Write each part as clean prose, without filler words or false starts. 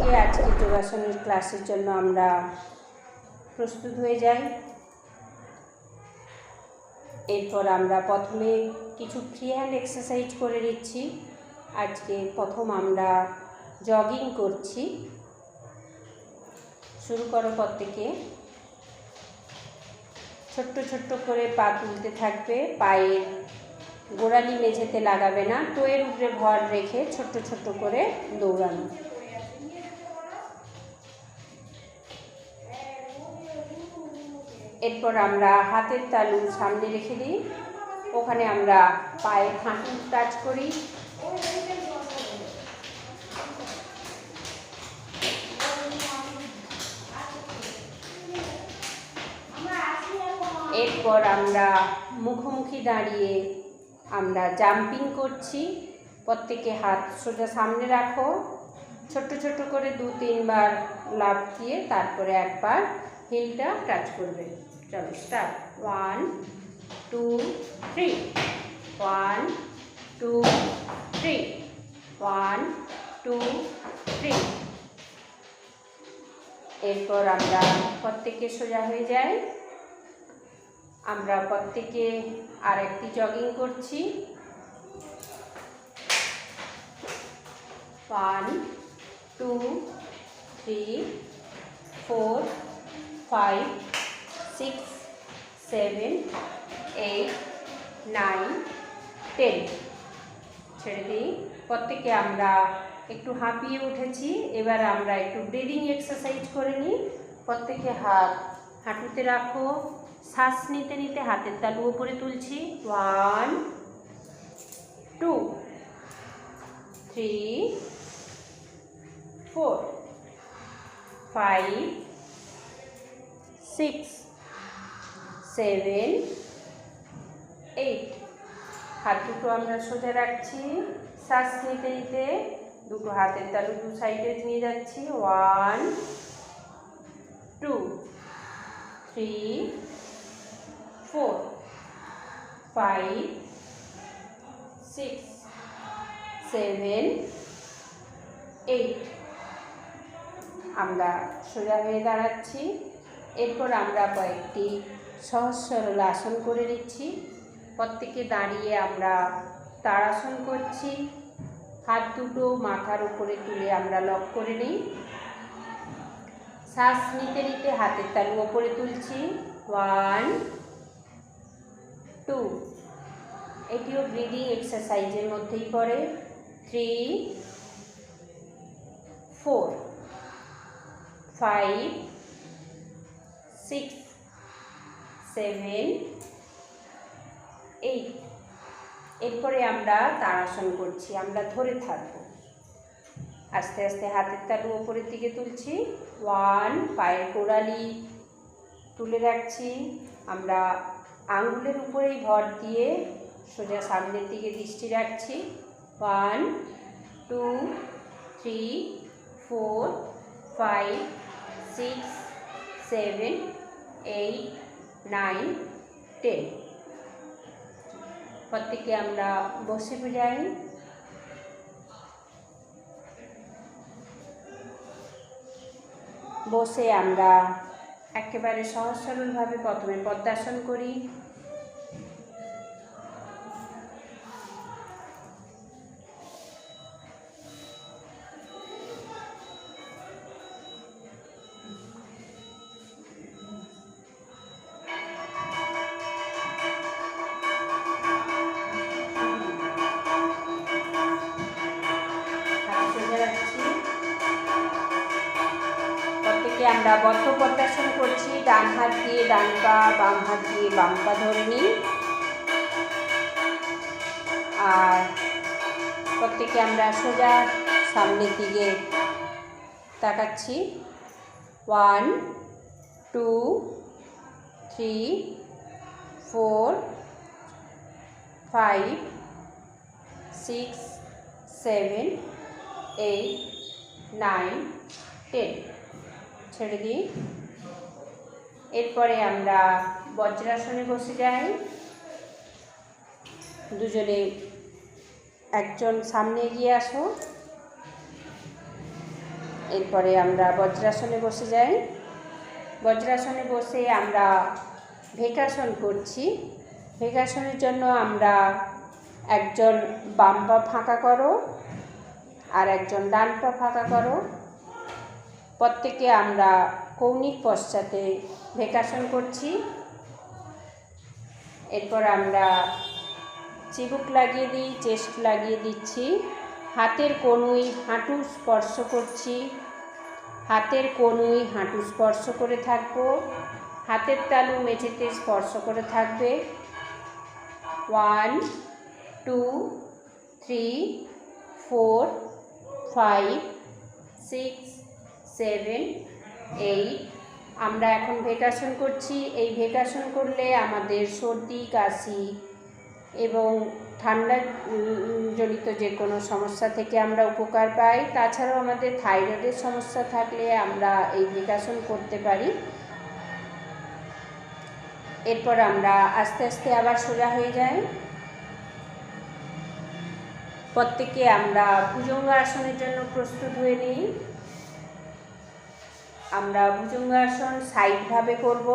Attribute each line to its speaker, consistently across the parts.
Speaker 1: থেকে আজকে যোগাসনের ক্লাসের জন্য আমরা প্রস্তুত হয়ে যাই। এরপর আমরা প্রথমে কিছু ফ্রি হ্যান্ড এক্সারসাইজ করে নিচ্ছি। আজকে প্রথম আমরা জগিং করছি। শুরু করো প্রত্যেকে। ছোট্ট ছোট্ট করে পা তুলতে থাকবে, পায়ের গোড়ালি মেঝেতে লাগাবে না, টোয়ের উপরে ভর রেখে ছোট্ট ছোট্ট করে দৌড়ানো। এরপর আমরা হাতের তালু সামনে রেখে দিই, ওখানে আমরা পায়ের হাঁটু টাচ করি। এরপর আমরা মুখোমুখি দাঁড়িয়ে আমরা জাম্পিং করছি। প্রত্যেকে হাত সোজা সামনে রাখো, ছোট্ট ছোট্ট করে 2-3 বার লাফ দিয়ে তারপরে একবার হিলটা টাচ করবে। চলো স্টার্ট। 1 2 3, 1 2 3, 1 2 3। এরপর আমরা প্রত্যেকে সোজা হয়ে যাই। আমরা প্রত্যেকে আরেকটি জগিং করছি। 1 2 3 4 5 6 7 8 9 10। ছেড়ে দিই। প্রত্যেকে আমরা একটু হাঁপিয়ে উঠেছি, এবার আমরা একটু ব্রিদিং এক্সারসাইজ করে নিই। প্রত্যেকে হাত হাঁটুতে রাখো, শ্বাস নিতে নিতে হাতের তালু উপরে তুলছি। 1 2 3 4 5 6 7 8। হাত দুটো আমরা সোজা রাখছি, শ্বাস নিতে নিতে দুটো হাতের তালু দু সাইডে নিয়ে যাচ্ছি। 1 2 3 4 5 6 7 8। আমরা সোজা হয়ে দাঁড়াচ্ছি। এরপর আমরা কয়েকটি সহজ সরল আসন করে নিচ্ছি। প্রত্যেকে দাঁড়িয়ে আমরা তাড়াসন করছি। হাত দুটো মাথার উপরে তুলে আমরা লক করে নিই। শ্বাস নিতে নিতে হাতের তালু উপরে তুলছি। 1 2, এটিও ব্রিদিং এক্সারসাইজের মধ্যেই পড়ে। 3 4 5 6 7 8। এরপরে আমরা তাড়াসন করছি, আমরা ধরে থাকব। আস্তে আস্তে হাতের তালু উপরের দিকে তুলছি। 1, পায়ের গোড়ালি তুলে রাখছি। আমরা আঙ্গুলের উপরেই ভর দিয়ে সোজা সামনের দিকে দৃষ্টি রাখছি। 1 2 3 4 5 6 7 8 9 10। প্রত্যেকে আমরা বসে যাই। বসে আমরা একেবারে সহজ সরলভাবে প্রথমে পদ্মাসন করি। আমরা বদ্ধ পদ্মাসন করছি। ডান হাত দিয়ে ডান পা, বাম হাত দিয়ে বাম পা ধরে নিই। আর প্রত্যেকে আমরা সোজা সামনের দিকে তাকাচ্ছি। 1 2 3 4 5 6 7 8 9 10। ছেড়ে দিই। এরপরে আমরা বজ্রাসনে বসে যাই। দুজনে একজন সামনে এগিয়ে আসো, এরপরে আমরা বজ্রাসনে বসে যাই। বজ্রাসনে বসে আমরা ভেকাসন করছি। ভেকাসনের জন্য আমরা একজন বাম পা ফাঁকা করো আর একজন ডান পা ফাঁকা করো। প্রত্যেকে আমরা কৌণিক পশ্চাতে ভেকাসন করছি। এরপর আমরা চিবুক লাগিয়ে দিই, চেস্ট লাগিয়ে দিচ্ছি। হাতের কনুই হাঁটু স্পর্শ করছি। হাতের কনুই হাঁটু স্পর্শ করে থাকবো। হাতের তালু মেঝেতে স্পর্শ করে থাকবে। 1 2 3 4 5 6 7 8। আমরা এখন ভেকাসন করছি। এই ভেকাসন করলে আমাদের সর্দি, কাশি এবং ঠান্ডা জনিত যে কোনো সমস্যা থেকে আমরা উপকার পাই। তাছাড়াও আমাদের থাইরয়েডের সমস্যা থাকলে আমরা এই ভেকাসন করতে পারি। এরপর আমরা আস্তে আস্তে আবার সোজা হয়ে যাই। প্রত্যেকে আমরা ভুজঙ্গাসনের জন্য প্রস্তুত হয়ে নিই। আমরা ভুজঙ্গাসন সাইডভাবে করব।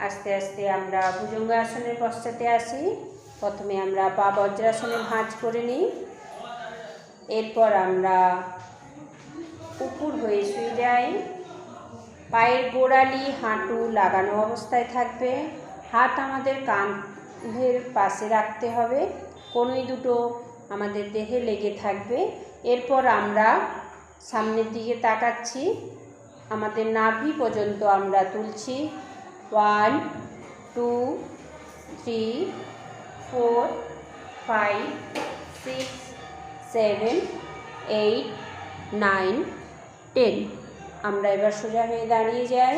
Speaker 1: আস্তে আস্তে আমরা ভুজঙ্গাসনের পশ্চাতে আসি। প্রথমে আমরা পা বজ্রাসনে ভাঁজ করে নিই। এরপর আমরা উপর হয়ে শুয়ে যাই। পায়ের গোড়ালি হাঁটু লাগানো অবস্থায় থাকবে। হাত আমাদের কাঁধের পাশে রাখতে হবে। কনুই দুটো আমাদের দেহে লেগে থাকবে। এরপর আমরা সামনের দিকে তাকাচ্ছি। আমাদের নাভি পর্যন্ত আমরা তুলছি। 1 2 3 4 5 6 7 8 9 10। আমরা এবার সোজা হয়ে দাঁড়িয়ে যাই।